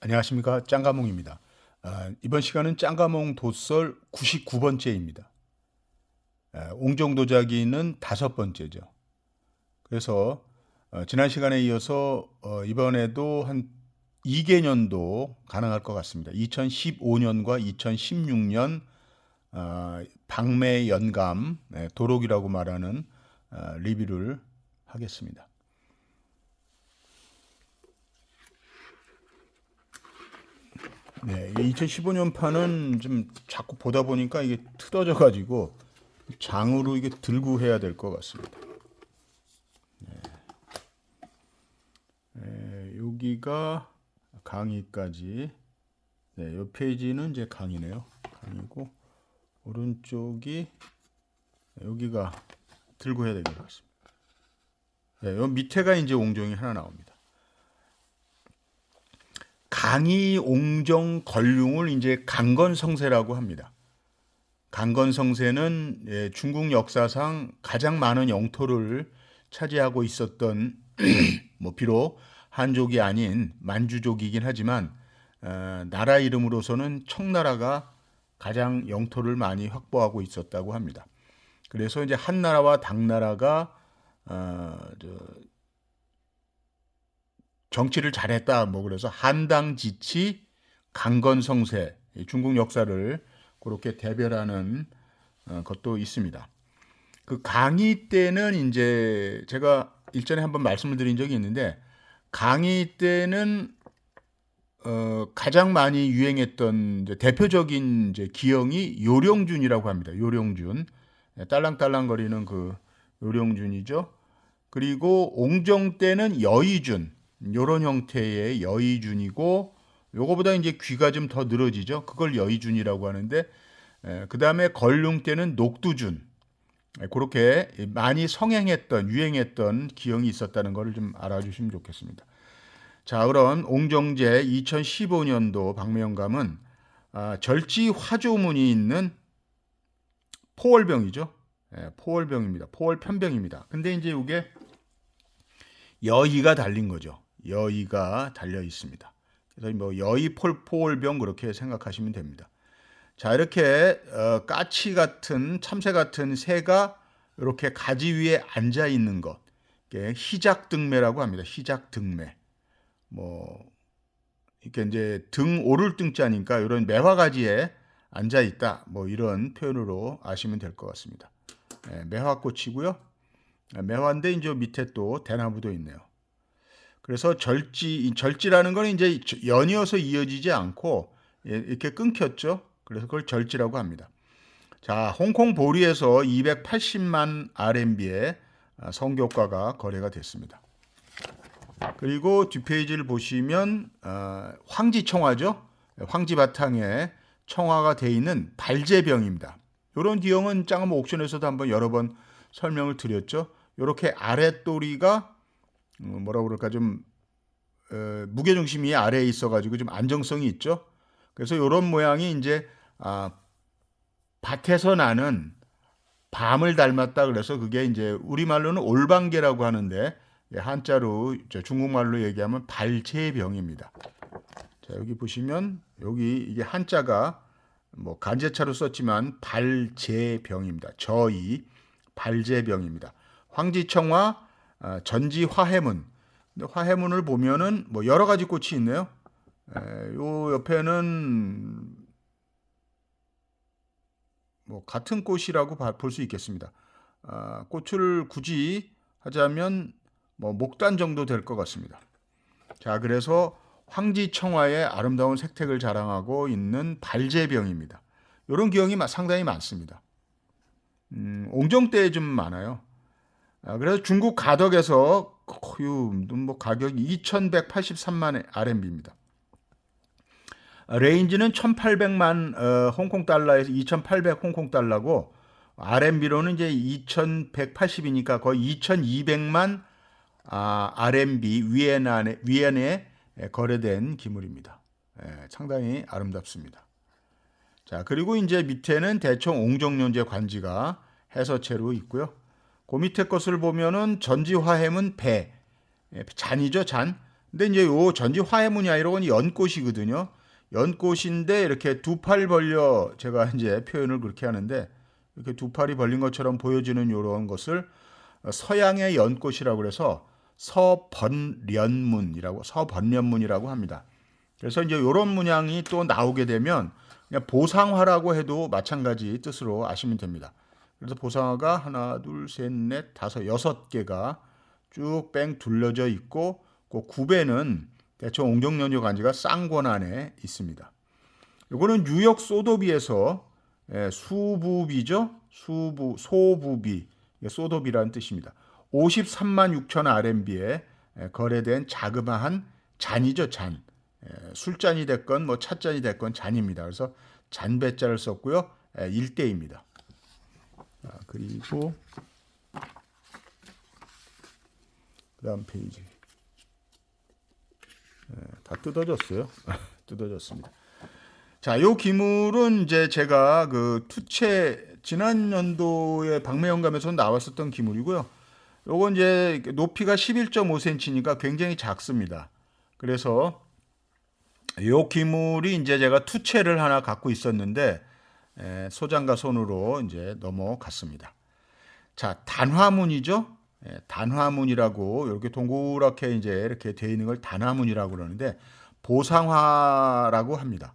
안녕하십니까, 짱가몽입니다. 이번 시간은 짱가몽 도설 99번째입니다. 옹정도자기는 5번째죠. 그래서 지난 시간에 이어서 이번에도 한 2개년도 가능할 것 같습니다. 2015년과 2016년 방매연감 도록이라고 말하는 리뷰를 하겠습니다. 네, 2015년 판은 좀 자꾸 보다 보니까 이게 틀어져 가지고 장으로 이게 들고 해야 될 것 같습니다. 여기가 강의까지. 네, 이 페이지는 이제 강의네요. 강의고 오른쪽이 여기가 들고 해야 될 것 같습니다. 네, 요 밑에가 이제 옹정이 하나 나옵니다. 강의 옹정 걸륭을 이제 강건성세라고 합니다. 강건성세는 중국 역사상 가장 많은 영토를 차지하고 있었던 뭐 비록 한족이 아닌 만주족이긴 하지만 나라 이름으로서는 청나라가 가장 영토를 많이 확보하고 있었다고 합니다. 그래서 이제 한나라와 당나라가 정치를 잘했다 뭐 그래서 한당지치 강건성세 중국 역사를 그렇게 대별하는 것도 있습니다. 그 강의 때는 이제 제가 일전에 한번 말씀을 드린 적이 있는데 강의 때는 가장 많이 유행했던 이제 대표적인 이제 기형이 요령준이라고 합니다. 요령준 딸랑딸랑거리는 그 요령준이죠. 그리고 옹정 때는 여의준 요런 형태의 여의준이고 요거보다 이제 귀가 좀 더 늘어지죠. 그걸 여의준이라고 하는데 그 다음에 걸륭 때는 녹두준 그렇게 많이 성행했던 유행했던 기형이 있었다는 것을 좀 알아주시면 좋겠습니다. 자, 그럼 옹정제 2015년도 박매연감은 절지 화조문이 있는 포월병이죠. 포월병입니다. 포월 편병입니다. 근데 이제 이게 여의가 달린 거죠. 여의가 달려 있습니다. 그래서 뭐 여의 포월병 그렇게 생각하시면 됩니다. 자, 이렇게 까치 같은 참새 같은 새가 이렇게 가지 위에 앉아 있는 것, 희작등매라고 합니다. 희작등매. 뭐 이렇게 이제 등 오를 등자니까 이런 매화가지에 앉아 있다. 뭐 이런 표현으로 아시면 될 것 같습니다. 매화꽃이고요. 매화인데 이제 밑에 또 대나무도 있네요. 그래서 절지라는 건 이제 연이어서 이어지지 않고 이렇게 끊겼죠. 그래서 그걸 절지라고 합니다. 자, 홍콩 보리에서 280만 RMB의 성교과가 거래가 됐습니다. 그리고 뒷페이지를 보시면 황지청화죠. 황지 바탕에 청화가 되어 있는 발제병입니다. 이런 기형은 짱가몽 옥션에서도 한번 여러 번 설명을 드렸죠. 이렇게 아랫도리가 뭐라고 그럴까 좀 무게중심이 아래에 있어가지고 좀 안정성이 있죠. 그래서 이런 모양이 이제 밭에서 나는 밤을 닮았다 그래서 그게 이제 우리말로는 올방개라고 하는데 한자로 중국말로 얘기하면 발제병입니다. 자, 여기 보시면 여기 이게 한자가 뭐 간제차로 썼지만 발제병입니다. 저이 발제병입니다. 황지청화 전지화해문. 화해문을 보면은 뭐 여러 가지 꽃이 있네요. 요 옆에는 뭐 같은 꽃이라고 볼 수 있겠습니다. 꽃을 굳이 하자면 뭐 목단 정도 될 것 같습니다. 자, 그래서 황지청화의 아름다운 색택을 자랑하고 있는 발제병입니다. 이런 기형이 상당히 많습니다. 옹정 때에 좀 많아요. 그래서 중국 가덕에서 뭐 가격이 2,183만 RMB입니다. 레인지는 1,800만 홍콩 달러에서 2,800 홍콩 달러고 RMB로는 이제 2,180이니까 거의 2,200만 RMB 위엔에 거래된 기물입니다. 상당히 아름답습니다. 자, 그리고 이제 밑에는 대청 옹정연제 관지가 해서체로 있고요. 그 밑에 것을 보면은 전지화해문 배, 잔이죠, 잔. 근데 이제 요 전지 화해문이 아니라 이건 연꽃이거든요. 연꽃인데 이렇게 두 팔 벌려 제가 이제 표현을 그렇게 하는데 이렇게 두 팔이 벌린 것처럼 보여지는 이런 것을 서양의 연꽃이라고 그래서 서번련문이라고 합니다. 그래서 이제 이런 문양이 또 나오게 되면 그냥 보상화라고 해도 마찬가지 뜻으로 아시면 됩니다. 그래서 보상화가 하나, 둘, 셋, 넷, 다섯, 6개가 쭉 뺑 둘러져 있고 그 구배는 대충 옹정연조 간지가 쌍권 안에 있습니다. 이거는 뉴욕 소도비에서 수부비죠. 소부비, 소도비라는 뜻입니다. 53만 6천 RMB에 거래된 자그마한 잔이죠, 잔. 술잔이 됐건 뭐 찻잔이 됐건 잔입니다. 그래서 잔배자를 썼고요. 1대입니다. 그리고 그다음 페이지. 다 뜯어졌어요. 뜯어졌습니다. 자, 요 기물은 이제 제가 그 투체 지난 연도에 박매영감에서 나왔었던 기물이고요. 요건 이제 높이가 11.5cm니까 굉장히 작습니다. 그래서 요 기물이 이제 제가 투체를 하나 갖고 있었는데 소장가 손으로 이제 넘어갔습니다. 자, 단화문이죠. 단화문이라고 이렇게 동그랗게 이제 이렇게 되어 있는 걸 단화문이라고 그러는데 보상화라고 합니다.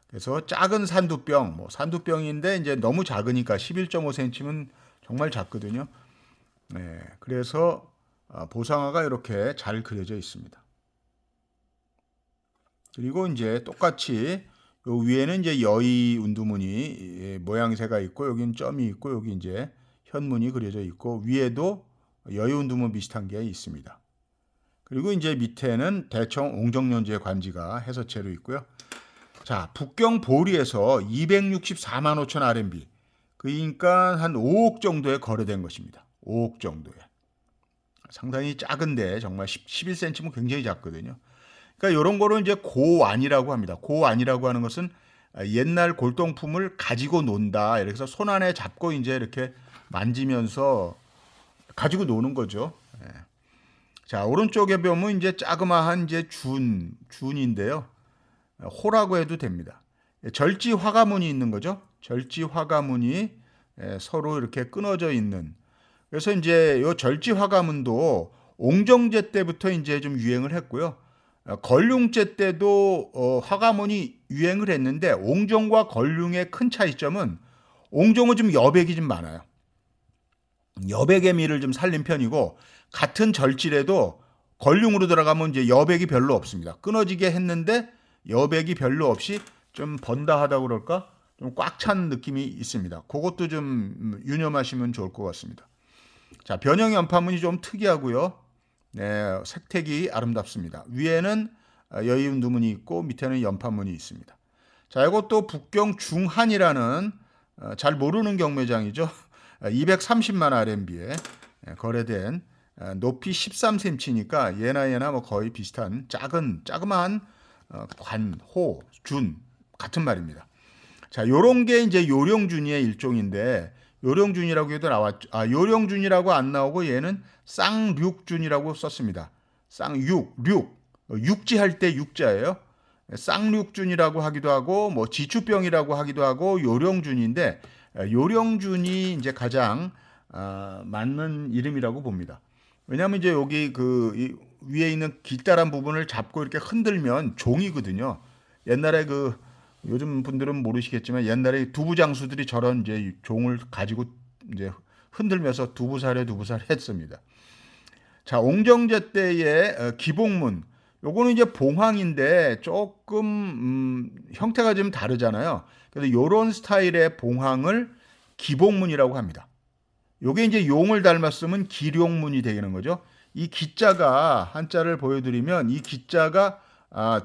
그래서 작은 산두병, 뭐 산두병인데 이제 너무 작으니까 11.5cm면 정말 작거든요. 그래서 보상화가 이렇게 잘 그려져 있습니다. 그리고 이제 똑같이 요 위에는 이제 여의 운두문이 모양새가 있고 여기는 점이 있고 여기 이제 현문이 그려져 있고 위에도 여의 운두문 비슷한 게 있습니다. 그리고 이제 밑에는 대청 옹정연주의 관지가 해서체로 있고요. 자, 북경 보리에서 264만 5천 RMB. 그러니까 한 5억 정도에 거래된 것입니다. 5억 정도에. 상당히 작은데 정말 11cm면 굉장히 작거든요. 그러니까 이런 거를 이제 고완이라고 합니다. 고완이라고 하는 것은 옛날 골동품을 가지고 논다. 이렇게 해서 손 안에 잡고 이제 이렇게 만지면서 가지고 노는 거죠. 자, 오른쪽에 보면 이제 자그마한 이제 준인데요. 호라고 해도 됩니다. 절지 화가문이 있는 거죠. 절지 화가문이 서로 이렇게 끊어져 있는. 그래서 이제 이 절지 화가문도 옹정제 때부터 이제 좀 유행을 했고요. 걸륭제 때도 화가문이 유행을 했는데 옹정과 걸륭의 큰 차이점은 옹정은 좀 여백이 좀 많아요. 여백의 미를 좀 살린 편이고 같은 절지라도 걸륭으로 들어가면 이제 여백이 별로 없습니다. 끊어지게 했는데 여백이 별로 없이 좀 번다하다고 그럴까? 좀 꽉 찬 느낌이 있습니다. 그것도 좀 유념하시면 좋을 것 같습니다. 자, 변형 연파문이 좀 특이하고요. 색택이 아름답습니다. 위에는 여의운두문이 있고 밑에는 연파문이 있습니다. 자, 이것도 북경 중한이라는 잘 모르는 경매장이죠. 230만 RMB에 거래된 높이 13cm니까 얘나 뭐 거의 비슷한 자그마한 관, 호, 준 같은 말입니다. 자, 요런 게 이제 요령준이의 일종인데 요령준이라고 해도 나왔죠. 요령준이라고 안 나오고 얘는 쌍륙준이라고 썼습니다. 육지할 때 육자예요. 쌍륙준이라고 하기도 하고 뭐 지추병이라고 하기도 하고 요령준인데 요령준이 이제 가장 맞는 이름이라고 봅니다. 왜냐하면 이제 여기 그 위에 있는 길다란 부분을 잡고 이렇게 흔들면 종이거든요. 옛날에 요즘 분들은 모르시겠지만 옛날에 두부장수들이 저런 이제 종을 가지고 이제 흔들면서 두부사례 했습니다. 자, 옹정제 때의 기봉문. 요거는 이제 봉황인데 조금 형태가 좀 다르잖아요. 그래서 요런 스타일의 봉황을 기봉문이라고 합니다. 요게 이제 용을 닮았으면 기룡문이 되는 거죠. 이 기자가 한자를 보여드리면 이 기자가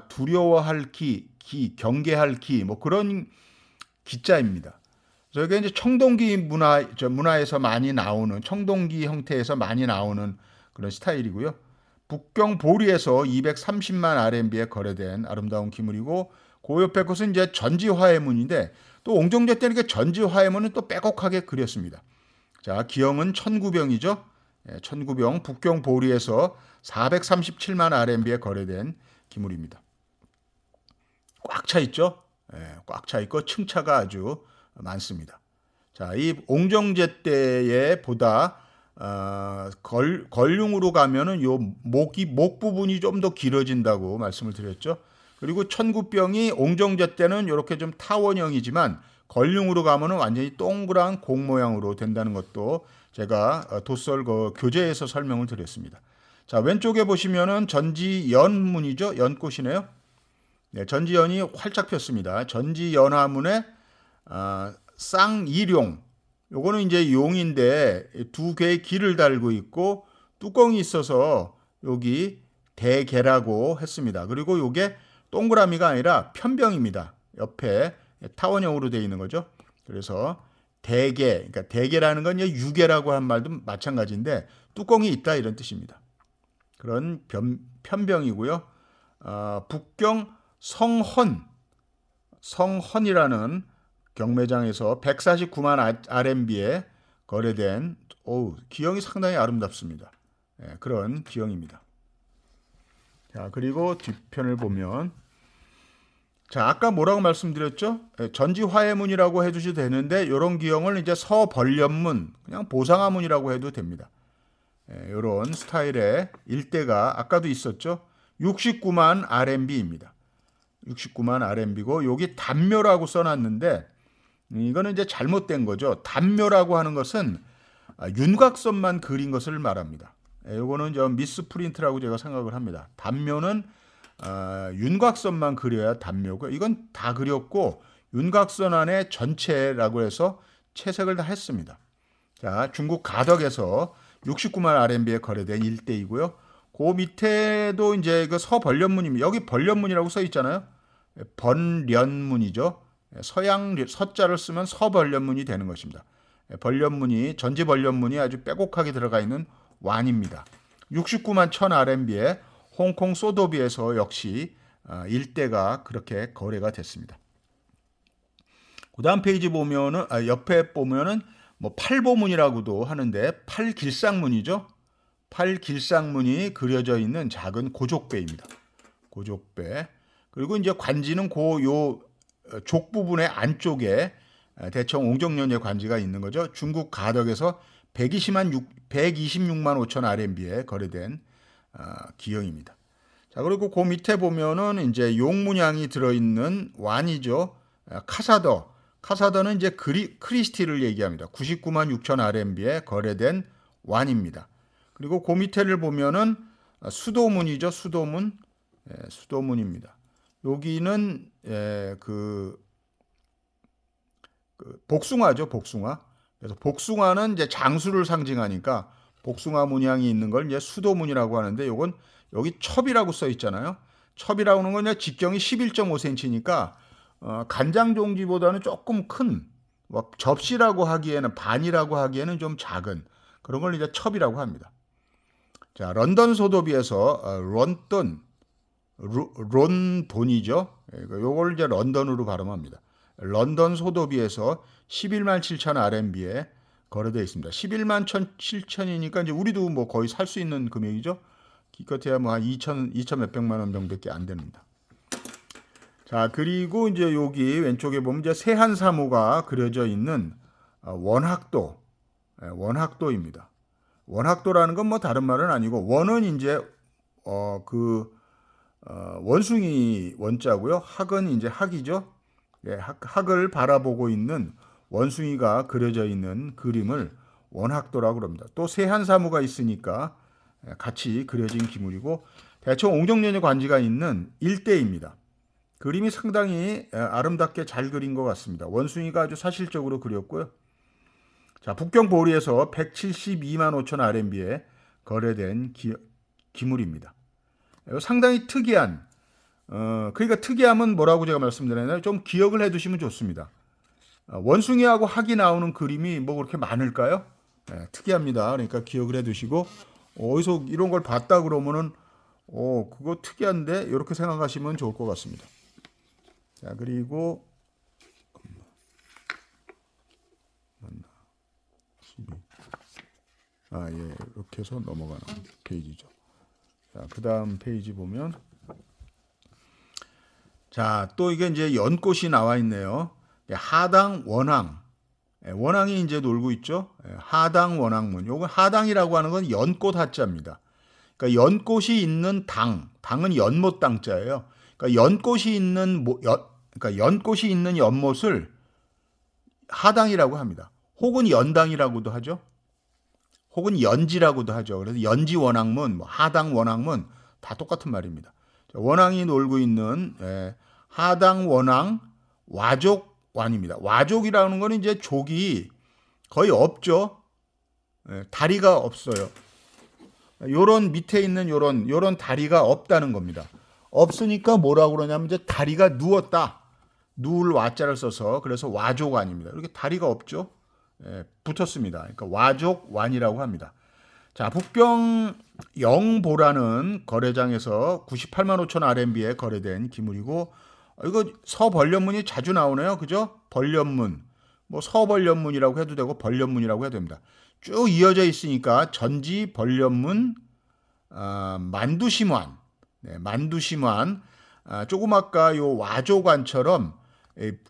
두려워할 경계할 뭐 그런 기자입니다. 저게 이제 청동기 문화에서 많이 나오는 청동기 형태에서 많이 나오는 그런 스타일이고요. 북경 보리에서 230만 RMB에 거래된 아름다운 기물이고 그 옆에 것은 이제 전지화해문인데 또 옹정제 때는 전지화해문은 또 빼곡하게 그렸습니다. 자, 기형은 천구병이죠. 천구병 북경 보리에서 437만 RMB에 거래된 기물입니다. 꽉 차 있죠? 꽉 차 있고 층차가 아주 많습니다. 자, 이 옹정제 때에 보다 걸륭으로 가면은 요 목 부분이 좀 더 길어진다고 말씀을 드렸죠. 그리고 천구병이 옹정제 때는 이렇게 좀 타원형이지만 걸륭으로 가면은 완전히 동그란 공 모양으로 된다는 것도 제가 도설 교재에서 설명을 드렸습니다. 자, 왼쪽에 보시면은 전지연문이죠. 연꽃이네요. 네, 전지연이 활짝 폈습니다. 전지연화문에 쌍이룡. 요거는 이제 용인데 두 개의 기를 달고 있고 뚜껑이 있어서 여기 대개라고 했습니다. 그리고 요게 동그라미가 아니라 편병입니다. 옆에 타원형으로 되어 있는 거죠. 그래서 대개, 그러니까 대개라는 건 유개라고 한 말도 마찬가지인데 뚜껑이 있다 이런 뜻입니다. 그런 편병이고요. 북경 성헌이라는 경매장에서 149만 RMB에 거래된 기형이 상당히 아름답습니다. 그런 기형입니다. 자, 그리고 뒤편을 보면 자, 아까 뭐라고 말씀드렸죠? 전지화해문이라고 해주셔도 되는데 이런 기형을 이제 서벌련문, 그냥 보상화문이라고 해도 됩니다. 이런 스타일의 일대가 아까도 있었죠? 69만 RMB입니다. 69만 RMB고 여기 단묘라고 써놨는데 이거는 이제 잘못된 거죠. 단묘라고 하는 것은 윤곽선만 그린 것을 말합니다. 이거는 미스 프린트라고 제가 생각을 합니다. 단묘는 윤곽선만 그려야 단묘고 이건 다 그렸고 윤곽선 안에 전체라고 해서 채색을 다 했습니다. 자, 중국 가덕에서 69만 RMB에 거래된 일대이고요. 그 밑에도 이제 그 서벌련문입니다. 여기 벌련문이라고 써 있잖아요. 번련문이죠. 서자를 쓰면 서벌련문이 되는 것입니다. 벌련문이 전지벌련문이 아주 빼곡하게 들어가 있는 완입니다. 69만 1000 RMB에 홍콩 소도비에서 역시 일대가 그렇게 거래가 됐습니다. 그다음 페이지 보면은 옆에 보면은 뭐 팔보문이라고도 하는데 팔길상문이죠. 팔길상문이 그려져 있는 작은 고족배입니다. 고족배. 그리고 이제 관지는 요 족 부분의 안쪽에 대청 옹정년의 관지가 있는 거죠. 중국 가덕에서 126만 5천 RMB에 거래된 기형입니다. 자, 그리고 그 밑에 보면은 이제 용문양이 들어있는 완이죠. 카사더는 이제 크리스티를 얘기합니다. 99만 6천 RMB에 거래된 완입니다. 그리고 그 밑에를 보면은 수도문이죠. 수도문입니다. 여기는 그 복숭아죠. 복숭아. 그래서 복숭아는 이제 장수를 상징하니까 복숭아 문양이 있는 걸 이제 수도문이라고 하는데 요건 여기 첩이라고 써 있잖아요. 첩이라고 하는 건 직경이 11.5cm니까 간장종지보다는 조금 큰 뭐 접시라고 하기에는 반이라고 하기에는 좀 작은 그런 걸 이제 첩이라고 합니다. 자, 런던 소도비에서 론돈이죠. 요걸 이제 런던으로 발음합니다. 런던 소도비에서 11만 7천 RMB에 거래되어 있습니다. 11만 7천이니까 이제 우리도 뭐 거의 살 수 있는 금액이죠. 기껏해야 뭐 한 2천 몇백만 원 정도밖에 안 됩니다. 자, 그리고 이제 여기 왼쪽에 보면 이제 세한사무가 그려져 있는 원학도입니다. 원학도라는 건 뭐 다른 말은 아니고 원은 이제 원숭이 원자고요. 학은 이제 학이죠. 학을 바라보고 있는 원숭이가 그려져 있는 그림을 원학도라고 합니다. 또 세한사무가 있으니까 같이 그려진 기물이고 대충 옹정년의 관지가 있는 일대입니다. 그림이 상당히 아름답게 잘 그린 것 같습니다. 원숭이가 아주 사실적으로 그렸고요. 자, 북경 보리에서 172만 5천 RMB에 거래된 기물입니다. 상당히 특이한 그러니까 특이함은 뭐라고 제가 말씀드렸나요? 좀 기억을 해두시면 좋습니다. 원숭이하고 학이 나오는 그림이 뭐 그렇게 많을까요? 특이합니다. 그러니까 기억을 해두시고 어디서 이런 걸 봤다 그러면은 그거 특이한데 이렇게 생각하시면 좋을 것 같습니다. 자, 그리고 예, 이렇게 해서 넘어가는 페이지죠. 자, 그 다음 페이지 보면, 자, 또 이게 이제 연꽃이 나와 있네요. 하당 원항. 원항이 이제 놀고 있죠. 하당 원항문. 요거 하당이라고 하는 건 연꽃 하자입니다. 그러니까 연꽃이 있는 당은 연못 당자예요. 그러니까 연꽃이 있는 연못을 하당이라고 합니다. 혹은 연당이라고도 하죠. 혹은 연지라고도 하죠. 그래서 연지 원항문, 하당 원항문 다 똑같은 말입니다. 원항이 놀고 있는 하당 원항 와족완입니다. 와족이라는 거는 이제 족이 거의 없죠. 다리가 없어요. 요런 밑에 있는 요런 다리가 없다는 겁니다. 없으니까 뭐라고 그러냐면 이제 다리가 누웠다. 누울 와자를 써서 그래서 와족완입니다. 이렇게 다리가 없죠. 붙었습니다. 그러니까 와족완이라고 합니다. 자, 북경 영보라는 거래장에서 98만 5천 RMB에 거래된 기물이고, 이거 서벌련문이 자주 나오네요. 그죠? 벌련문. 뭐 서벌련문이라고 해도 되고 벌련문이라고 해도 됩니다. 쭉 이어져 있으니까 전지 벌련문, 만두심환. 네, 만두심환. 조금 아까 요 와조관처럼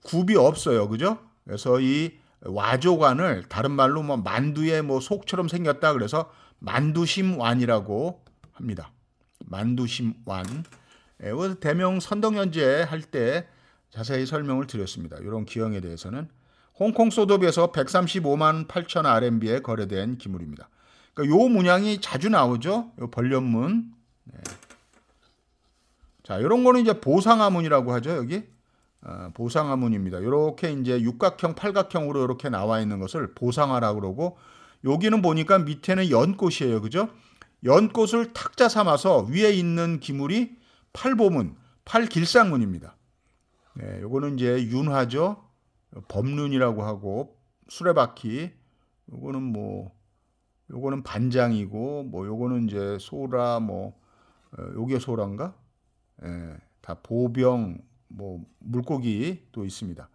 굽이 없어요. 그죠? 그래서 이 와조관을 다른 말로 뭐 만두의 뭐 속처럼 생겼다 그래서 만두심완이라고 합니다. 만두심완. 대명 선덕연제 할 때 자세히 설명을 드렸습니다. 이런 기형에 대해서는 홍콩 소도비에서 135만 8천 RMB에 거래된 기물입니다. 그러니까 요 문양이 자주 나오죠. 요 벌련문. 네. 자, 이런 거는 이제 보상화문이라고 하죠. 여기 보상화문입니다. 이렇게 이제 육각형, 팔각형으로 이렇게 나와 있는 것을 보상화라고 그러고, 여기는 보니까 밑에는 연꽃이에요. 그죠? 연꽃을 탁자 삼아서 위에 있는 기물이 팔보문, 팔길상문입니다. 네, 요거는 이제 윤화죠. 법륜이라고 하고, 수레바퀴. 요거는 반장이고, 뭐 요거는 이제 소라, 요게 소란가? 다 보병, 물고기 또 있습니다.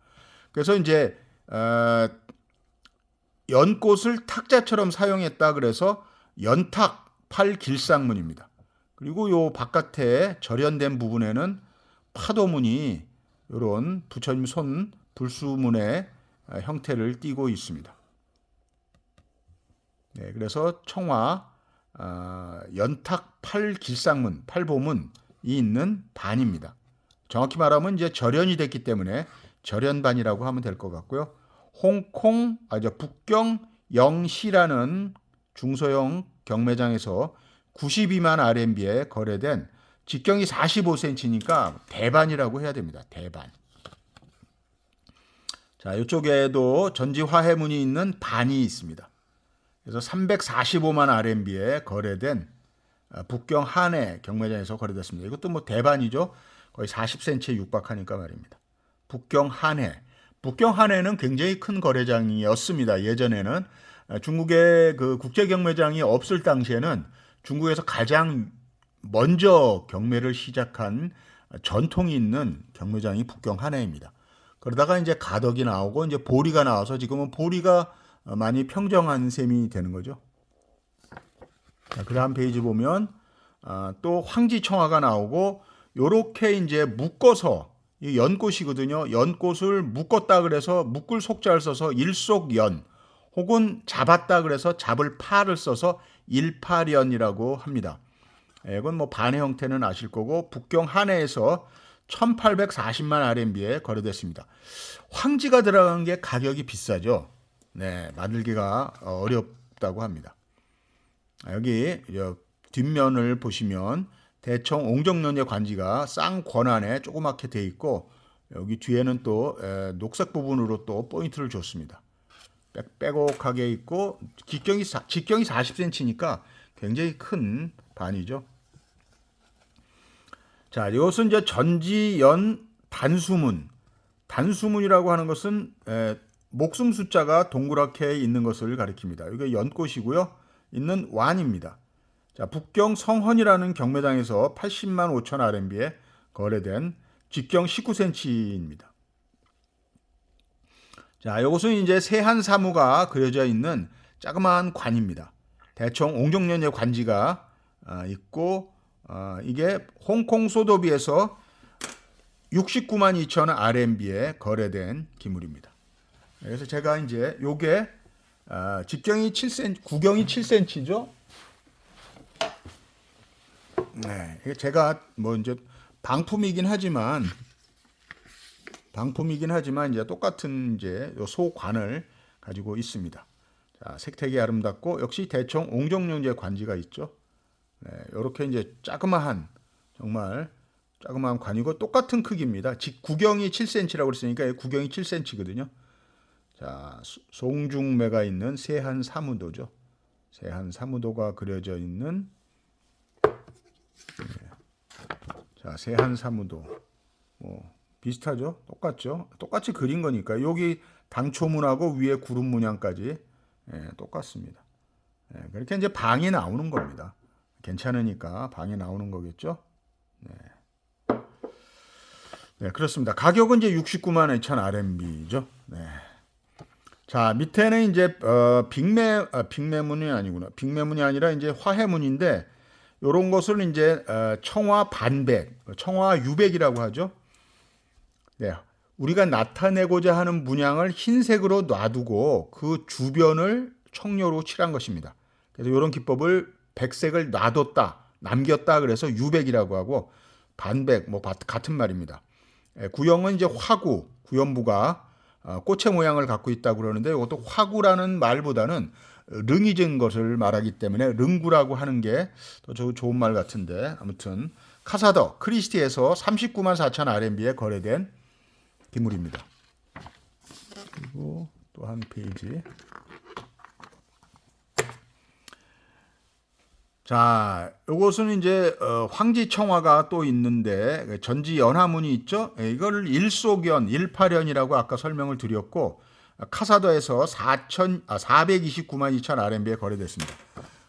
그래서 이제 연꽃을 탁자처럼 사용했다 그래서 연탁 팔길상문입니다. 그리고 요 바깥에 절연된 부분에는 파도문이 이런 부처님 손 불수문의 형태를 띠고 있습니다. 네, 그래서 청화 연탁 팔길상문, 팔보문이 있는 반입니다. 정확히 말하면 이제 절연이 됐기 때문에 절연반이라고 하면 될 것 같고요. 북경 영시라는 중소형 경매장에서 92만 RMB에 거래된 직경이 45cm니까 대반이라고 해야 됩니다. 대반. 자, 이쪽에도 전지 화해문이 있는 반이 있습니다. 그래서 345만 RMB에 거래된 북경 한해 경매장에서 거래됐습니다. 이것도 뭐 대반이죠. 거의 40cm에 육박하니까 말입니다. 북경 한해는 굉장히 큰 거래장이었습니다. 예전에는 중국의 그 국제 경매장이 없을 당시에는 중국에서 가장 먼저 경매를 시작한 전통이 있는 경매장이 북경 한해입니다. 그러다가 이제 가덕이 나오고 이제 보리가 나와서 지금은 보리가 많이 평정한 셈이 되는 거죠. 자, 그 다음 페이지 보면 또 황지청화가 나오고, 요렇게 이제 묶어서, 이 연꽃이거든요. 연꽃을 묶었다 그래서 묶을 속자를 써서 일속연, 혹은 잡았다 그래서 잡을 파를 써서 일파련이라고 합니다. 이건 뭐 반의 형태는 아실 거고, 북경 한해에서 1840만 RMB에 거래됐습니다. 황지가 들어간 게 가격이 비싸죠. 네, 만들기가 어렵다고 합니다. 여기 뒷면을 보시면 대청 옹정연의 관지가 쌍권안에 조그맣게 돼 있고, 여기 뒤에는 또 녹색 부분으로 또 포인트를 줬습니다. 빼곡하게 있고 직경이 40cm니까 굉장히 큰 반이죠. 자, 이것은 이제 전지연 단수문이라고 하는 것은 목숨 숫자가 동그랗게 있는 것을 가리킵니다. 이게 연꽃이고요. 있는 완입니다. 자, 북경 성헌이라는 경매장에서 80만 5천 RMB에 거래된 직경 19cm입니다. 자, 이것은 이제 세한사무가 그려져 있는 자그마한 관입니다. 대청 옹종련의 관지가 있고 이게 홍콩 소도비에서 69만 2천 RMB에 거래된 기물입니다. 그래서 제가 이제 요게 직경이 7cm, 구경이 7cm죠. 네, 이게 제가 뭐 이제 방품이긴 하지만 이제 똑같은 이제 소관을 가지고 있습니다. 자, 색택이 아름답고 역시 대청 옹종련제 관지가 있죠. 네, 이렇게 이제 정말 자그마한 관이고 똑같은 크기입니다. 구경이 7cm라고 그랬으니까 구경이 7cm거든요. 자, 송중매가 있는 세한 사무도죠. 세한 사무도가 그려져 있는 자, 세한 사무도 뭐 비슷하죠? 똑같죠? 똑같이 그린 거니까 여기 당초문하고 위에 구름 문양까지 똑같습니다. 그렇게 이제 방이 나오는 겁니다. 괜찮으니까 방이 나오는 거겠죠? 네, 그렇습니다. 가격은 이제 69만 2천 RMB죠. 네. 자, 밑에는 이제 빅매문이 아니구나. 빅매문이 아니라 이제 화해문인데 요런 것을 이제 청화 반백, 청화 유백이라고 하죠. 네. 우리가 나타내고자 하는 문양을 흰색으로 놔두고 그 주변을 청료로 칠한 것입니다. 그래서 이런 기법을 백색을 놔뒀다, 남겼다 그래서 유백이라고 하고 반백 뭐 같은 말입니다. 구형은 이제 화구, 구연부가 꽃의 모양을 갖고 있다고 그러는데 이것도 화구라는 말보다는 릉이진 것을 말하기 때문에 릉구라고 하는 게 더 좋은 말 같은데 아무튼 카사더 크리스티에서 39만 4천 RMB에 거래된 기물입니다. 그리고 또 한 페이지. 자, 이것은 이제 황지청화가 또 있는데 전지 연화문이 있죠. 이거를 일소견, 일파련이라고 아까 설명을 드렸고 카사더에서 429만 2천 RMB에 거래됐습니다.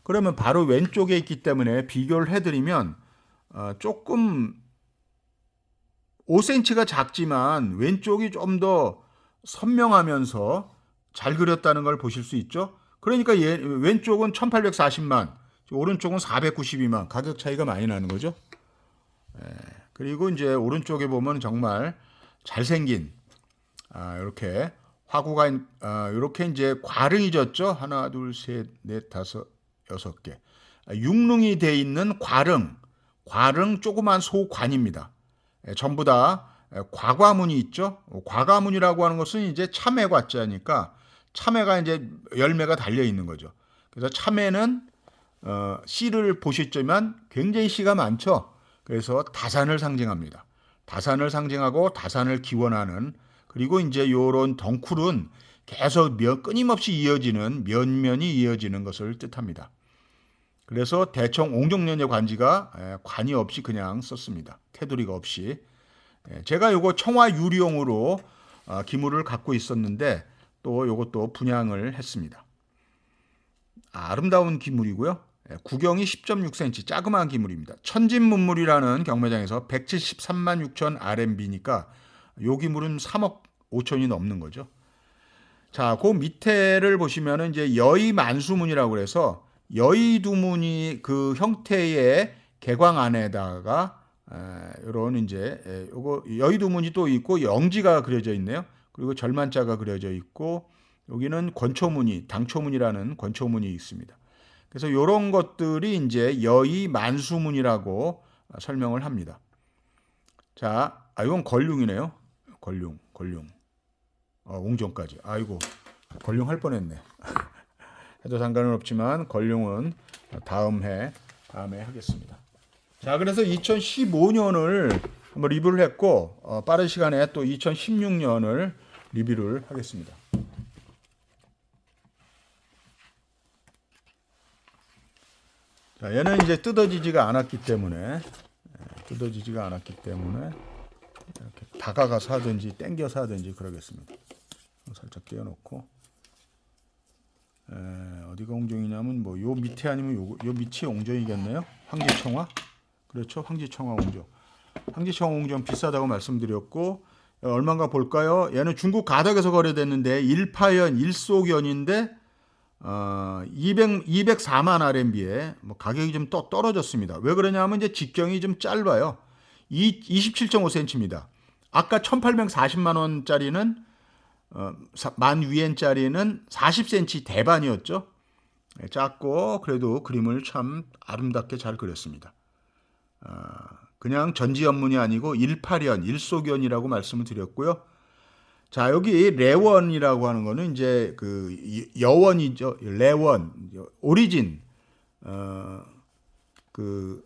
그러면 바로 왼쪽에 있기 때문에 비교를 해드리면 조금 5cm가 작지만 왼쪽이 좀 더 선명하면서 잘 그렸다는 걸 보실 수 있죠. 그러니까 왼쪽은 1840만, 오른쪽은 492만, 가격 차이가 많이 나는 거죠. 그리고 이제 오른쪽에 보면 정말 잘생긴 이렇게 화구가 이렇게 이제 과릉이 졌죠. 하나, 둘, 셋, 넷, 다섯, 여섯 개. 6릉이 돼 있는 과릉 조그만 소관입니다. 전부 다 과과문이 있죠. 과과문이라고 하는 것은 이제 참외 과자니까 참외가 이제 열매가 달려 있는 거죠. 그래서 참외는 씨를 보셨지만 굉장히 씨가 많죠. 그래서 다산을 상징합니다. 다산을 상징하고 다산을 기원하는 그리고 이제 요런 덩쿨은 계속 끊임없이 이어지는 면면이 이어지는 것을 뜻합니다. 그래서 대청 옹종련의 관지가 관이 없이 그냥 썼습니다. 테두리가 없이. 제가 요거 청화 유리용으로 기물을 갖고 있었는데 또 요것도 분양을 했습니다. 아름다운 기물이고요. 구경이 10.6cm 자그마한 기물입니다. 천진문물이라는 경매장에서 173만 6천 RMB니까 요 기물은 3억 5천이 넘는 거죠. 자, 그 밑에를 보시면은 이제 여의만수문이라고 그래서 여의두문이 그 형태의 개광 안에다가 이런 이제 요거 여의두문이 또 있고 영지가 그려져 있네요. 그리고 절만자가 그려져 있고 여기는 권초문이 당초문이라는 권초문이 있습니다. 그래서 이런 것들이 이제 여의만수문이라고 설명을 합니다. 자, 이건 걸륭이네요. 걸륭. 옹종까지. 아이고, 걸륭 할 뻔했네. 해도 상관은 없지만 걸륭은 다음에 하겠습니다. 자, 그래서 2015년을 한번 리뷰를 했고 빠른 시간에 또 2016년을 리뷰를 하겠습니다. 자, 얘는 이제 뜯어지지가 않았기 때문에 이렇게 다가가서 하든지 당겨서 하든지 그러겠습니다. 살짝 떼어놓고 어디가 옹종이냐면 뭐 요 밑에 아니면 요 밑이 옹종이겠네요. 황지청화. 그렇죠. 황지청화 옹종. 황지청화 옹종 비싸다고 말씀드렸고 얼마인가 볼까요? 얘는 중국 가덕에서 거래됐는데 일파연 일소견인데 204만 RMB에 뭐 가격이 좀 떨어졌습니다. 왜 그러냐면 이제 직경이 좀 짧아요. 27.5cm입니다. 아까 1840만 원짜리는 만 위엔짜리는 40cm 대반이었죠. 작고 그래도 그림을 참 아름답게 잘 그렸습니다. 그냥 전지연문이 아니고 일파련, 일소견이라고 말씀을 드렸고요. 자, 여기 레원이라고 하는 거는 이제 그 여원이죠. 레원, 오리진, 그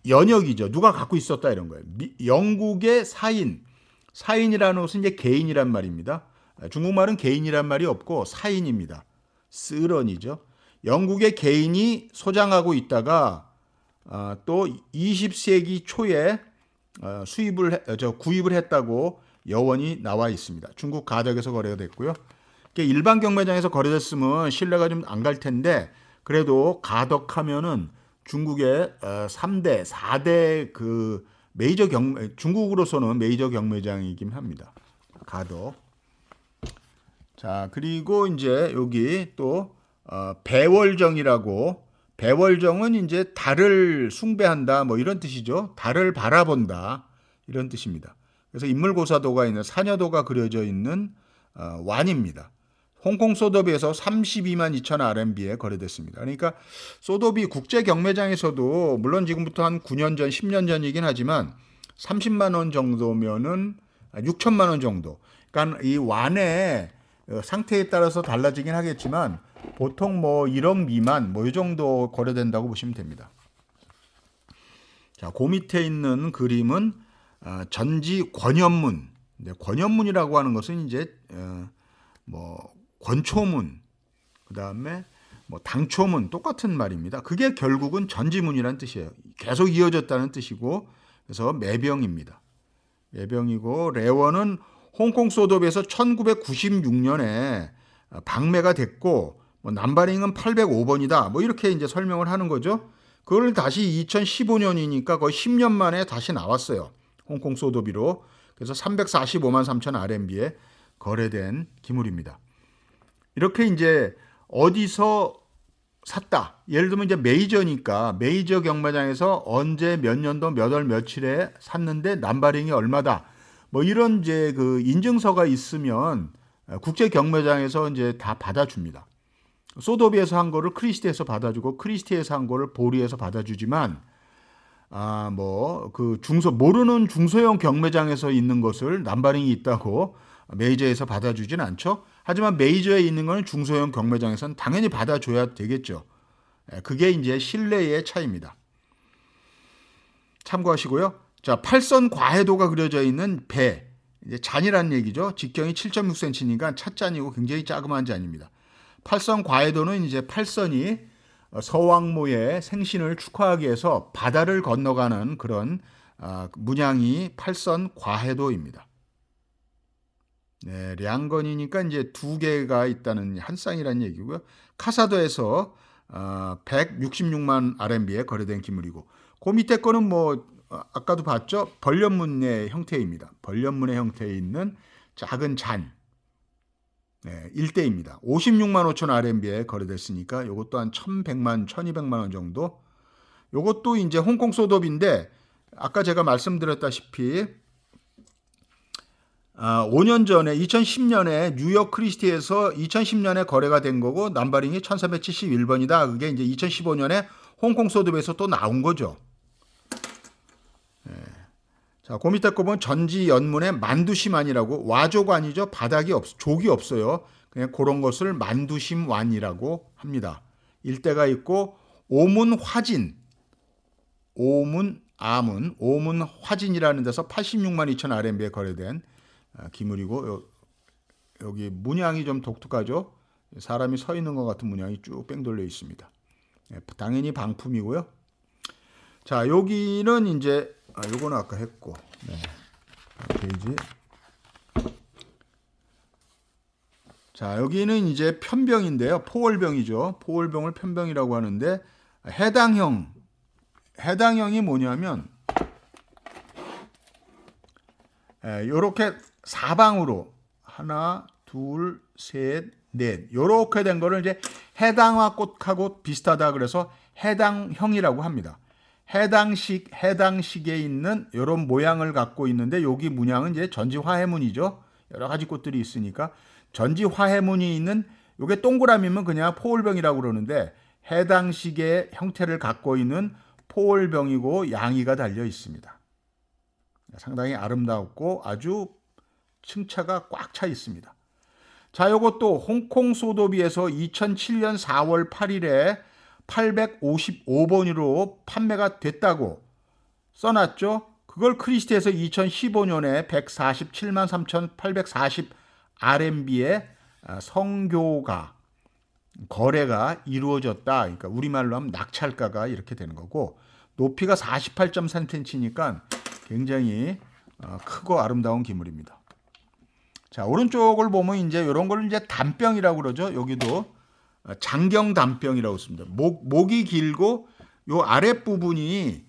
연역이죠. 누가 갖고 있었다 이런 거예요. 영국의 사인이라는 것은 이제 개인이란 말입니다. 중국말은 개인이란 말이 없고 사인입니다. 쓰런이죠. 영국의 개인이 소장하고 있다가 또 20세기 초에 구입을 했다고 여원이 나와 있습니다. 중국 가덕에서 거래가 됐고요. 일반 경매장에서 거래됐으면 신뢰가 좀 안 갈 텐데 그래도 가덕하면은 중국의 3대, 4대 그 메이저 중국으로서는 메이저 경매장이긴 합니다. 가덕. 자, 그리고 이제 여기 또 배월정이라고, 배월정은 이제 달을 숭배한다 뭐 이런 뜻이죠. 달을 바라본다 이런 뜻입니다. 그래서 인물고사도가 있는 사녀도가 그려져 있는 완입니다. 홍콩 소더비에서 32만 2천 RMB에 거래됐습니다. 그러니까 소더비 국제 경매장에서도 물론 지금부터 한 9년 전, 10년 전이긴 하지만 30만 원 정도면은 6천만 원 정도. 그러니까 이 완의 상태에 따라서 달라지긴 하겠지만 보통 뭐 1억 미만 뭐 이 정도 거래된다고 보시면 됩니다. 자, 그 밑에 있는 그림은 전지 권연문. 권연문이라고 하는 것은 이제 뭐 권초문, 그 다음에 뭐 당초문 똑같은 말입니다. 그게 결국은 전지문이라는 뜻이에요. 계속 이어졌다는 뜻이고, 그래서 매병입니다. 매병이고 레원은 홍콩 소더비에서 1996년에 방매가 됐고, 뭐 남바링은 805번이다. 뭐 이렇게 이제 설명을 하는 거죠. 그걸 다시 2015년이니까 거의 10년 만에 다시 나왔어요. 홍콩 소더비로. 그래서 345만 3천 RMB에 거래된 기물입니다. 이렇게 이제 어디서 샀다. 예를 들면 이제 메이저니까 메이저 경매장에서 언제 몇 년도 몇 월 며칠에 샀는데 남바링이 얼마다. 뭐 이런 이제 그 인증서가 있으면 국제 경매장에서 이제 다 받아줍니다. 소더비에서 한 거를 크리스티에서 받아주고 크리스티에서 한 거를 보리에서 받아주지만 뭐 그 모르는 중소형 경매장에서 있는 것을 남바링이 있다고 메이저에서 받아주진 않죠. 하지만 메이저에 있는 거는 중소형 경매장에서는 당연히 받아줘야 되겠죠. 그게 이제 신뢰의 차이입니다. 참고하시고요. 자, 팔선 과해도가 그려져 있는 배. 이제 잔이라는 얘기죠. 직경이 7.6cm니까 찻잔이고 굉장히 자그마한 잔입니다. 팔선 과해도는 이제 팔선이 서왕모의 생신을 축하하기 위해서 바다를 건너가는 그런 문양이 팔선 과해도입니다. 네, 량건이니까 이제 두 개가 있다는 한 쌍이라는 얘기고요. 카사도에서 166만 RMB에 거래된 기물이고, 그 밑에 거는 뭐 아까도 봤죠. 벌련문의 형태입니다. 벌련문의 형태에 있는 작은 잔. 네, 1대입니다. 56만 5천 RMB에 거래됐으니까 이것도 한 1,100만, 1,200만 원 정도. 이것도 이제 홍콩 소더비인데 아까 제가 말씀드렸다시피 5년 전에 2010년에 뉴욕 크리스티에서 2010년에 거래가 된 거고 남바링이 1371번이다. 그게 이제 2015년에 홍콩 소더비에서 또 나온 거죠. 네. 자, 그 밑에 거 보면 전지 연문의 만두심완이라고, 와조관이죠. 바닥이 족이 없어요. 그냥 그런 것을 만두심완이라고 합니다. 일대가 있고 오문 화진, 오문 화진이라는 데서 86만 2천 RMB에 거래된 기물이고, 여기 문양이 좀 독특하죠. 사람이 서 있는 것 같은 문양이 쭉 뺑돌려 있습니다. 당연히 방품이고요. 자, 여기는 이제 요거는 아까 했고, 네. 페이지. 자, 여기는 이제 편병인데요. 포월병이죠. 포월병을 편병이라고 하는데 해당형이 뭐냐면 요렇게 사방으로 하나, 둘, 셋, 네, 요렇게 된 거를 이제 해당화 꽃하고 비슷하다 그래서 해당형이라고 합니다. 해당식에 있는 이런 모양을 갖고 있는데 여기 문양은 이제 전지화해문이죠. 여러 가지 꽃들이 있으니까 전지화해문이 있는 요게 동그라미면 그냥 포올병이라고 그러는데 해당식의 형태를 갖고 있는 포올병이고 양이가 달려 있습니다. 상당히 아름답고 아주 층차가 꽉 차 있습니다. 자, 요것도 홍콩 소도비에서 2007년 4월 8일에 855번으로 판매가 됐다고 써놨죠. 그걸 크리스티에서 2015년에 147만 3,840 RMB의 성교가 거래가 이루어졌다. 그러니까 우리말로 하면 낙찰가가 이렇게 되는 거고 높이가 48.3cm니까 굉장히 크고 아름다운 기물입니다. 자, 오른쪽을 보면 이제 이런 걸 이제 단병이라고 그러죠. 여기도 장경 단병이라고 씁니다. 목이 길고 요 아랫부분이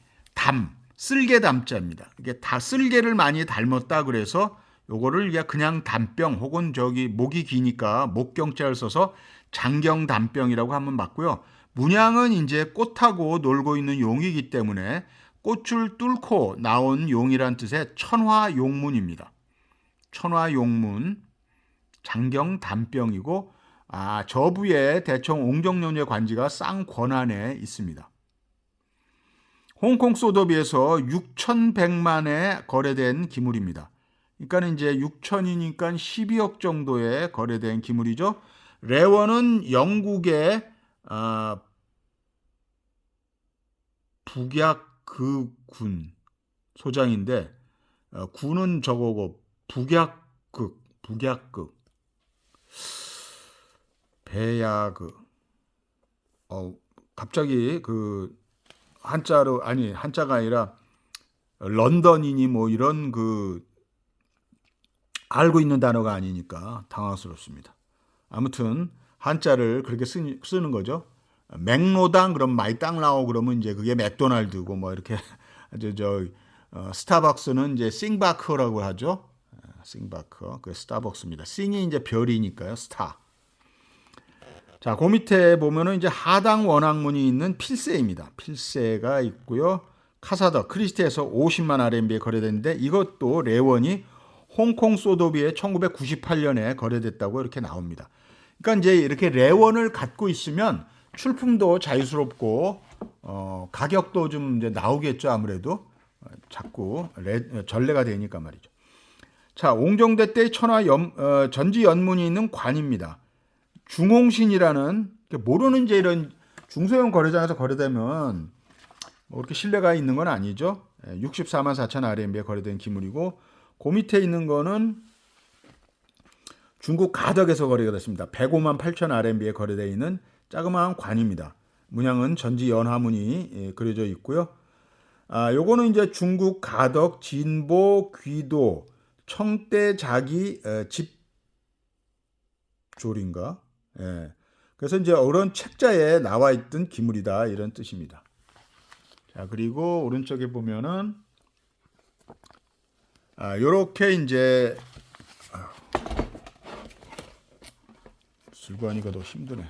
쓸개 담자입니다. 이게 다 쓸개를 많이 닮았다 그래서 요거를 그냥 단병 혹은 목이 기니까 목경자를 써서 장경 단병이라고 하면 맞고요. 문양은 이제 꽃하고 놀고 있는 용이기 때문에 꽃을 뚫고 나온 용이란 뜻의 천화용문입니다. 천화용문, 장경 단병이고 저부에 대청 옹정년의 관지가 쌍권안에 있습니다. 홍콩 소도비에서 6,100만에 거래된 기물입니다. 그러니까 이제 6천이니까 12억 정도에 거래된 기물이죠. 레원은 영국의 북약그 소장인데 군은 저거고 북약극 배야그 갑자기 그 한자가 아니라 런던이니 뭐 이런 알고 있는 단어가 아니니까 당황스럽습니다. 아무튼 한자를 그렇게 쓰는 거죠. 맥로당 그럼 많이 땅 나오고 그러면 이제 그게 맥도날드고 뭐 이렇게 스타벅스는 이제 싱바크라고 하죠. 싱바크 그 스타벅스입니다. 싱이 이제 별이니까요. 스타. 자, 그 밑에 보면은 이제 하당 원앙문이 있는 필세입니다. 필세가 있고요. 카사더 크리스티에서 50만 RMB에 거래됐는데 이것도 레원이 홍콩 소도비에 1998년에 거래됐다고 이렇게 나옵니다. 그러니까 이제 이렇게 레원을 갖고 있으면 출품도 자유스럽고 가격도 좀 이제 나오겠죠. 아무래도 자꾸 전래가 되니까 말이죠. 자, 옹정대 때의 전지 연문이 있는 관입니다. 중홍신이라는 모르는 이제 이런 중소형 거래장에서 거래되면 뭐 그렇게 신뢰가 있는 건 아니죠. 64만 4천 RMB에 거래된 기물이고 그 밑에 있는 거는 중국 가덕에서 거래가 됐습니다. 105만 8천 RMB에 거래되어 있는 자그마한 관입니다. 문양은 전지 연화문이 그려져 있고요. 요거는 이제 중국 가덕 진보 귀도 청대자기 집조인가? 예. 그래서 이제 이런 책자에 나와 있던 기물이다 이런 뜻입니다. 자, 그리고 오른쪽에 보면은 요렇게 이제 들고 하니까 더 힘드네.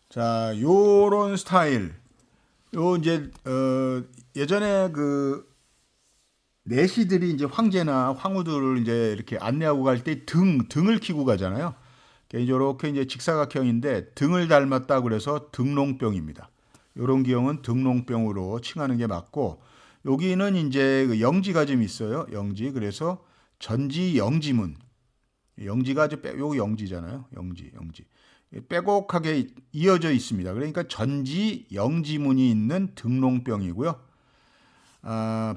자, 요런 스타일. 요 이제 예전에 그 내시들이 이제 황제나 황후들을 이제 이렇게 안내하고 갈 때 등을 키고 가잖아요. 이렇게 이제 직사각형인데 등을 닮았다 그래서 등롱병입니다. 요런 기형은 등롱병으로 칭하는 게 맞고 여기는 이제 그 영지가 좀 있어요. 영지. 그래서 전지 영지문. 영지가 아주 요 영지잖아요. 영지. 빼곡하게 이어져 있습니다. 그러니까 전지 영지문이 있는 등롱병이고요.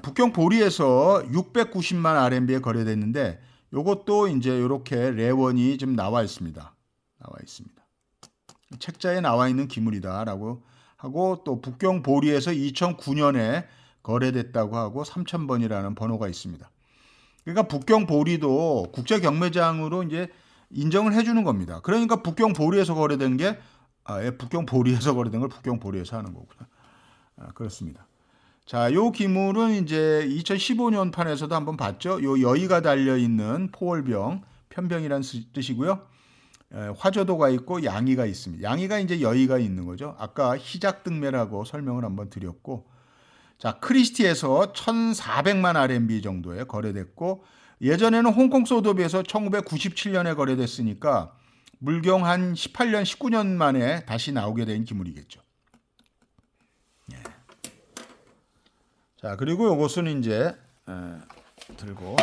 북경 보리에서 690만 RMB에 거래됐는데 요것도 이제 이렇게 레원이 좀 나와 있습니다. 책자에 나와 있는 기물이다라고 하고 또 북경 보리에서 2009년에 거래됐다고 하고 3000번이라는 번호가 있습니다. 그러니까 북경 보리도 국제 경매장으로 이제 인정을 해주는 겁니다. 그러니까 북경 보리에서 거래된 게 북경 보리에서 거래된 걸 북경 보리에서 하는 거구나. 그렇습니다. 자, 요 기물은 이제 2015년 판에서도 한번 봤죠. 요 여의가 달려 있는 포월병, 편병이란 뜻이고요. 화저도가 있고 양의가 있습니다. 양의가 이제 여의가 있는 거죠. 아까 희작등매라고 설명을 한번 드렸고, 자, 크리스티에서 1,400만 RMB 정도에 거래됐고, 예전에는 홍콩 소도비에서 1997년에 거래됐으니까 물경 한 18년, 19년 만에 다시 나오게 된 기물이겠죠. 예. 자, 그리고 요것은 이제 들고,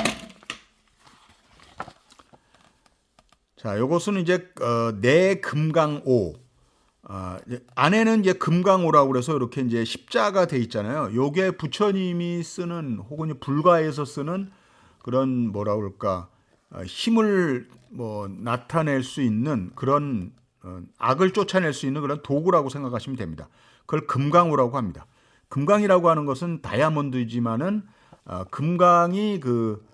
자, 요것은 이제 내금강오. 안에는 이제 금강오라고 그래서 이렇게 이제 십자가 돼 있잖아요. 요게 부처님이 쓰는 혹은 불가에서 쓰는 그런 뭐라 그럴까 힘을 뭐 나타낼 수 있는 그런 악을 쫓아낼 수 있는 그런 도구라고 생각하시면 됩니다. 그걸 금강오라고 합니다. 금강이라고 하는 것은 다이아몬드이지만은 금강이 그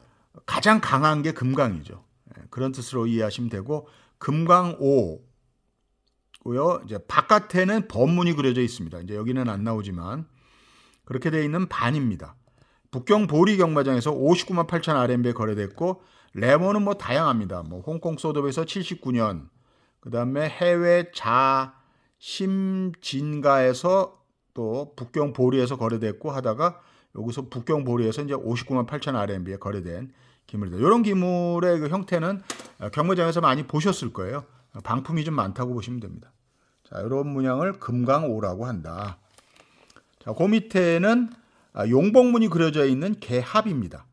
가장 강한 게 금강이죠. 그런 뜻으로 이해하시면 되고, 금강오고요. 이제 바깥에는 법문이 그려져 있습니다. 이제 여기는 안 나오지만 그렇게 되어 있는 반입니다. 북경 보리 경마장에서 59만 8천 RMB에 거래됐고, 레모는 뭐 다양합니다. 뭐 홍콩 소도비에서 79년, 그 다음에 해외 자심진가에서 또 북경 보리에서 거래됐고 하다가 여기서 북경 보리에서 이제 59만 8천 RMB에 거래된 기물이다. 이런 기물의 그 형태는 경매장에서 많이 보셨을 거예요. 방품이 좀 많다고 보시면 됩니다. 자, 이런 문양을 금강오라고 한다. 자, 그 밑에는 용복문이 그려져 있는 개합입니다.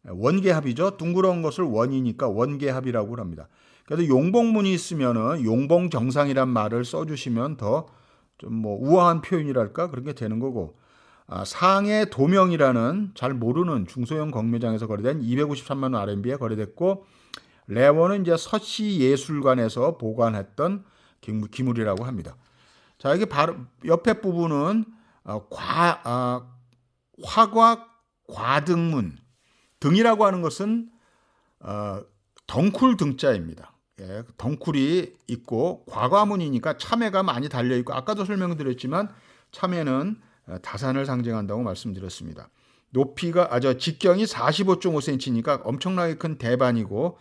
원개합이죠. 둥그런 것을 원이니까 원개합이라고 합니다. 그래서 용복문이 있으면은 용봉정상이란 말을 써주시면 더 좀 뭐 우아한 표현이랄까 그런 게 되는 거고, 상해 도명이라는 잘 모르는 중소형 경매장에서 거래된 253만 원 RMB에 거래됐고, 레원은 이제 서시예술관에서 보관했던 기물이라고 합니다. 자, 이게 바로 옆에 부분은 화과 과등문, 등이라고 하는 것은 덩쿨 등자입니다. 예, 덩쿨이 있고 과과문이니까 참외가 많이 달려 있고, 아까도 설명드렸지만 참외는 다산을 상징한다고 말씀드렸습니다. 높이가 직경이 45.5cm니까 엄청나게 큰 대반이고,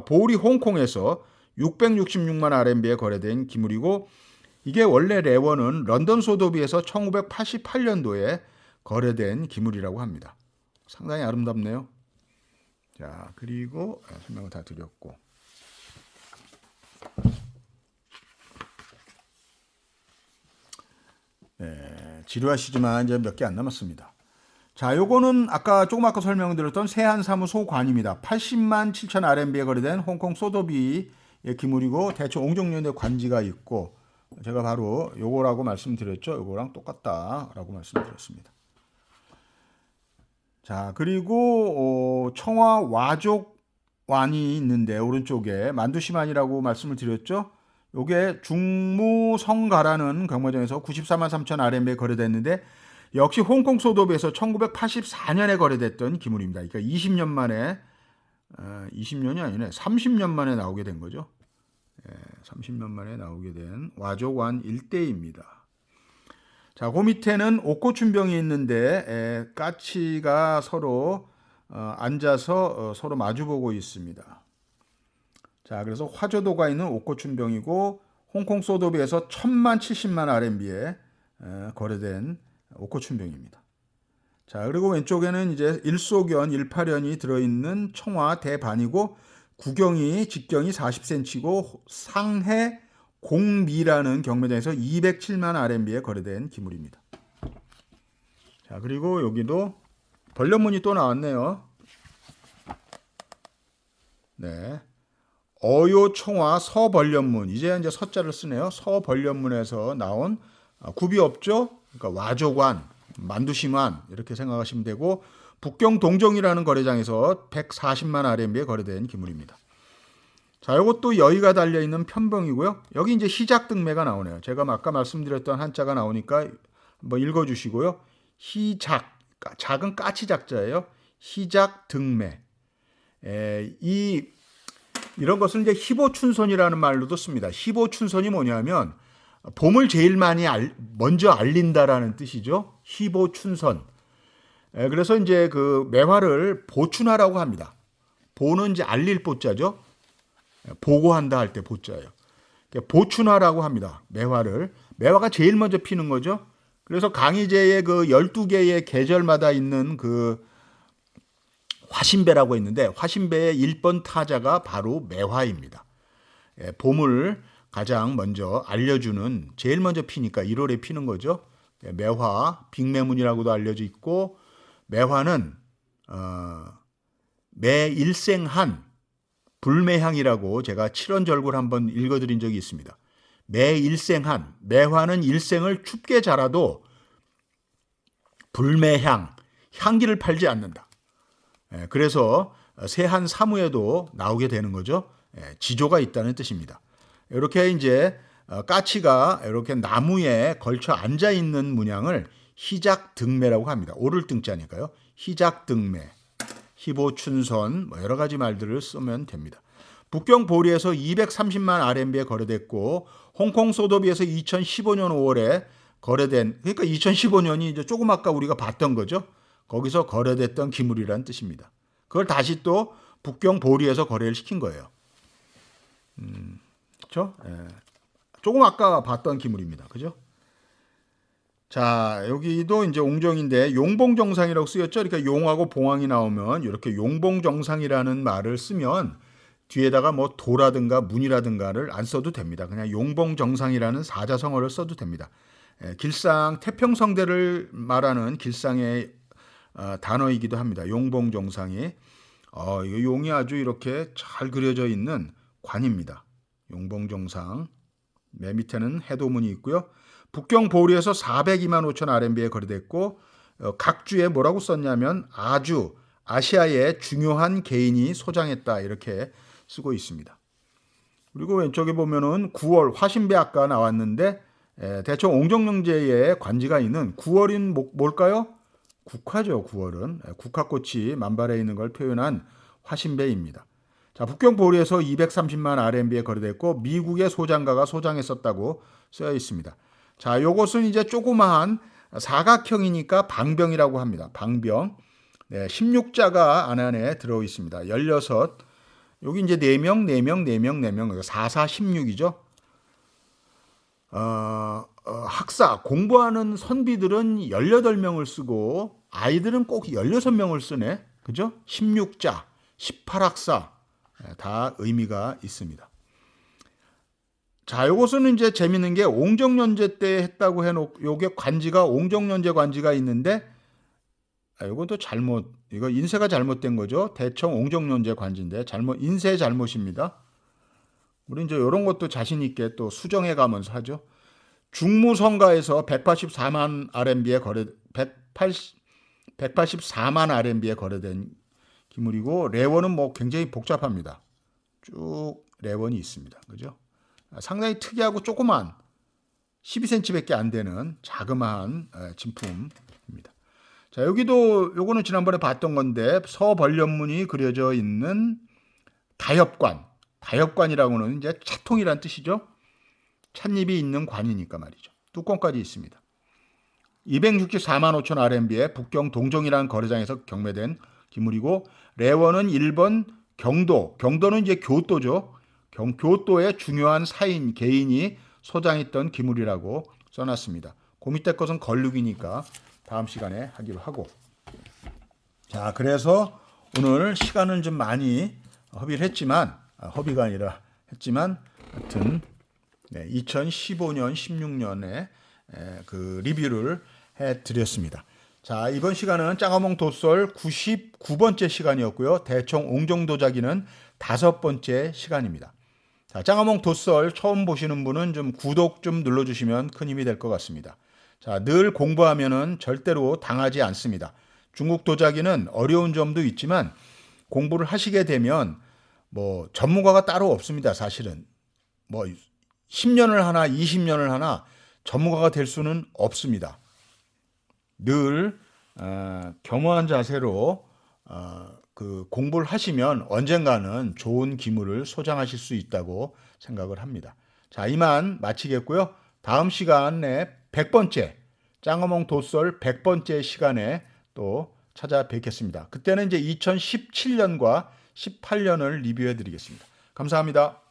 보리 홍콩에서 666만 RMB에 거래된 기물이고, 이게 원래 레원은 런던 소도비에서 1988년도에 거래된 기물이라고 합니다. 상당히 아름답네요. 자, 그리고 설명을 다 드렸고, 지루하시지만 이제 몇 개 안 남았습니다. 자, 요거는 조금 아까 설명드렸던 세한사무소관입니다. 80만 7천 RMB에 거래된 홍콩 소도비의 기물이고, 대충 옹정년의 관지가 있고, 제가 바로 요거라고 말씀드렸죠. 요거랑 똑같다라고 말씀드렸습니다. 자, 그리고 청화 와족관이 있는데 오른쪽에 만두시만이라고 말씀을 드렸죠. 요게 중무성가라는 경마장에서 94만 3천 RMB에 거래됐는데, 역시 홍콩 소도비에서 1984년에 거래됐던 기물입니다. 그러니까 20년 만에 20년이 아니네, 30년 만에 나오게 된 거죠. 30년 만에 나오게 된 와족관 일대입니다. 자, 그 밑에는 옥고춘병이 있는데 까치가 서로 앉아서 서로 마주보고 있습니다. 자, 그래서 화저도가 있는 옥고춘병이고, 홍콩 소도비에서 1000만 70만 RMB에 거래된 옥고춘병입니다. 자, 그리고 왼쪽에는 이제 일소견 18연이 들어있는 청화 대반이고, 직경이 40cm고 상해 공미라는 경매장에서 207만 RMB에 거래된 기물입니다. 자, 그리고 여기도 벌련문이 또 나왔네요. 네, 어요청화 서벌련문, 이제 서자를 쓰네요. 서벌련문에서 나온 굽이 없죠. 그러니까 와조관, 만두심환 이렇게 생각하시면 되고, 북경 동정이라는 거래장에서 140만 RMB에 거래된 기물입니다. 자, 이것도 여의가 달려있는 편병이고요. 여기 이제 희작등매가 나오네요. 제가 아까 말씀드렸던 한자가 나오니까 한번 읽어주시고요. 희작, 작은 까치작자예요. 희작등매. 이런 것을 이제 희보춘선이라는 말로도 씁니다. 희보춘선이 뭐냐면 봄을 제일 많이 먼저 알린다라는 뜻이죠. 희보춘선. 그래서 이제 그 매화를 보춘하라고 합니다. 보는 이제 알릴 보자죠. 보고한다 할 때 보자예요. 보춘하라고 합니다. 매화를. 매화가 제일 먼저 피는 거죠. 그래서 강희제의 그 12개의 계절마다 있는 그 화신배라고 있는데 화신배의 1번 타자가 바로 매화입니다. 봄을 가장 먼저 알려주는 제일 먼저 피니까 1월에 피는 거죠. 매화, 빅매문이라고도 알려져 있고 매화는 매일생한 불매향이라고 제가 칠원절구를 한번 읽어드린 적이 있습니다. 매일생한, 매화는 일생을 춥게 자라도 불매향, 향기를 팔지 않는다. 그래서 세한 사무에도 나오게 되는 거죠. 지조가 있다는 뜻입니다. 이렇게 이제 까치가 이렇게 나무에 걸쳐 앉아 있는 문양을 희작등매라고 합니다. 오를 등자니까요. 희작등매, 희보춘선 뭐 여러 가지 말들을 쓰면 됩니다. 북경 보리에서 230만 RMB에 거래됐고 홍콩 소도비에서 2015년 5월에 거래된 그러니까 2015년이 이제 조금 아까 우리가 봤던 거죠. 거기서 거래됐던 기물이라는 뜻입니다. 그걸 다시 또 북경 보리에서 거래를 시킨 거예요. 그렇죠? 조금 아까 봤던 기물입니다. 그죠? 자, 여기도 이제 옹정인데 용봉정상이라고 쓰였죠. 그러니까 용하고 봉황이 나오면 이렇게 용봉정상이라는 말을 쓰면 뒤에다가 뭐 도라든가 문이라든가를 안 써도 됩니다. 그냥 용봉정상이라는 사자성어를 써도 됩니다. 길상 태평성대를 말하는 길상의 단어이기도 합니다. 용봉정상이 이거 용이 아주 이렇게 잘 그려져 있는 관입니다. 용봉정상. 맨 밑에는 해도문이 있고요. 북경 보리에서 402만 5천 RMB에 거래됐고 각 주에 뭐라고 썼냐면 아주 아시아의 중요한 개인이 소장했다 이렇게 쓰고 있습니다. 그리고 왼쪽에 보면은 9월 화신배 아까 나왔는데 대충 옹정영제의 관지가 있는 9월인 뭘까요? 국화죠. 9월은 국화꽃이 만발해 있는 걸 표현한 화신배입니다. 자, 북경 보리에서 230만 RMB에 거래됐고 미국의 소장가가 소장했었다고 쓰여 있습니다. 자, 요것은 이제 조그마한 사각형이니까 방병이라고 합니다. 방병. 16자가 안에 들어 있습니다. 16. 여기 이제 4명, 4명, 4명, 4명. 4, 4, 16이죠. 학사, 공부하는 선비들은 18명을 쓰고 아이들은 꼭 16명을 쓰네. 그죠? 16자, 18학사. 다 의미가 있습니다. 자, 요것은 이제 재밌는 게 옹정연제 때 했다고 해놓고 요게 관지가 옹정연제 관지가 있는데 요것도 잘못 이거 인쇄가 잘못된 거죠. 대청 옹정연제 관지인데 인쇄 잘못입니다. 우리 이제 이런 것도 자신 있게 또 수정해 가면서 하죠. 중무성가에서 184만 RMB에 184만 RMB에 거래된 기물이고 레원은 뭐 굉장히 복잡합니다. 쭉 레원이 있습니다. 그죠? 상당히 특이하고 조그만 12cm밖에 안 되는 자그마한 진품입니다. 자, 여기도 요거는 지난번에 봤던 건데 서벌련문이 그려져 있는 다엽관. 다엽관이라고는 이제 차통이란 뜻이죠. 찻잎이 있는 관이니까 말이죠. 뚜껑까지 있습니다. 264만 5천 RMB에 북경 동정이라는 거래장에서 경매된 기물이고 레원은 1번 경도. 경도는 이제 교도죠. 교도의 중요한 사인, 개인이 소장했던 기물이라고 써놨습니다. 그 밑에 것은 걸룩이니까 다음 시간에 하기로 하고. 자, 그래서 오늘 시간은 좀 많이 허비를 했지만, 허비가 아니라 했지만, 하여튼 2015년, 16년에 그 리뷰를 해드렸습니다. 자, 이번 시간은 짱어몽 도썰 99번째 시간이었고요. 대청 옹정도자기는 5번째 시간입니다. 자, 짱어몽 도썰 처음 보시는 분은 좀 구독 좀 눌러주시면 큰 힘이 될 것 같습니다. 자, 늘 공부하면은 절대로 당하지 않습니다. 중국 도자기는 어려운 점도 있지만 공부를 하시게 되면 뭐 전문가가 따로 없습니다. 사실은 뭐 10년을 하나 20년을 하나 전문가가 될 수는 없습니다. 늘 겸허한 자세로 그 공부를 하시면 언젠가는 좋은 기물을 소장하실 수 있다고 생각을 합니다. 자, 이만 마치겠고요. 다음 시간에 100번째 짱어몽 도썰 100번째 시간에 또 찾아뵙겠습니다. 그때는 이제 2017년과 18년을 리뷰해 드리겠습니다. 감사합니다.